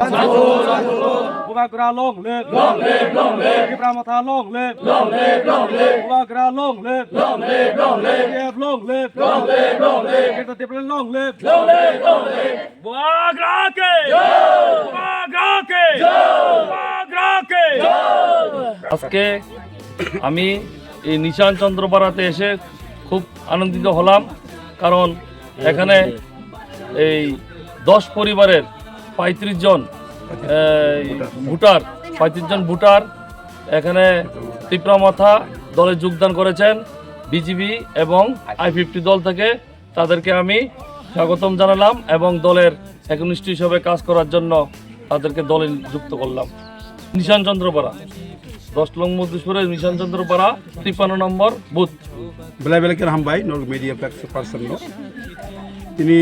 Bubagra long live, long live, long live. TIPRA Motha long live, long live, long live. Bubagra long live, long live, long live. IPFT long live, long live, long live. TIPRA long live, long live, long live. Bubagra ke jai, Bubagra ke jai, Bubagra ke jai. আজকে আমি এই নিশান চন্দ্রপাড়াতে এসে খুব আনন্দিত হলাম, কারণ এখানে এই 10 পরিবারের 35 জন ভোটার এখানে টিপরা মাথা দলে যোগদান করেছেন। বিজেপি এবং IPFT দল থেকে তাদেরকে আমি স্বাগতম জানালাম এবং দলের একনিষ্ঠ হিসাবে কাজ করার জন্য তাদেরকে দলে যুক্ত করলাম। নিশান চন্দ্রপাড়া 10 নং মজলিসপুরের নিশান চন্দ্রপাড়া 53 নম্বর বুথ। বেলাবেলাকে হামবাই নর মিডিয়া পার্সন তিনি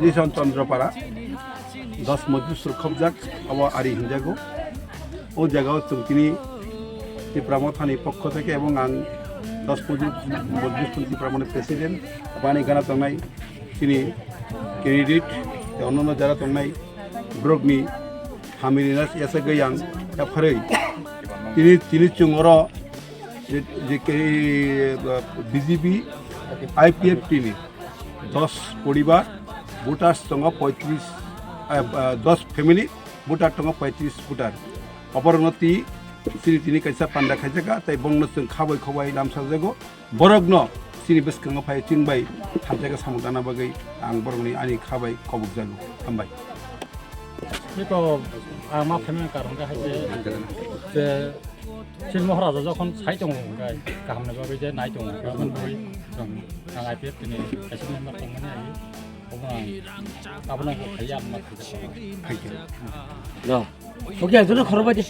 নিশান চন্দ্রপাড়া 10 মজলিসপুর খবজাক আবার আরি হিনজাগো ও জায়গাও তিনি ত্রিপুরা মথানি পক্ষ থেকে এবং আং 10 মজলিসপুর ত্রিপুরা মানে প্রেসিডেন্ট বানি গানা তংনাই তিনি ক্যান্ডিডেট অন্যান্য যারা তংনাই ব্রগনি হামিরিনাস এসে গইয়াং ফারে তিনি চুঙর যে বিজেপি IPFT 10 পরিবার ভোটার দङ 10 ফ্যামিলি ভোটার দङ 35 ভোটার অপরগতি তিনি কাইसा পান্ডা খাইजागा তাই বংनो जों खाबाय खबाय नामसाजागो बरगनो सिनि बेसखाङाव फाय चिनबाय हामजागा सामुदाना बागै आं बरगनि आनि खाबाय खबक जागो हामबाय बेथ' आं मा फेमेन कारन गाहाय जे सिन महाराजा जखन साइ दङ गाय गाहामनो बागै जे नाय दङ गाबोन बय जों आं IPFT नि सासे मेम्बार दंमोन आरो अबा गाबोन खाया मा खाया दा ओके जनो खरबादि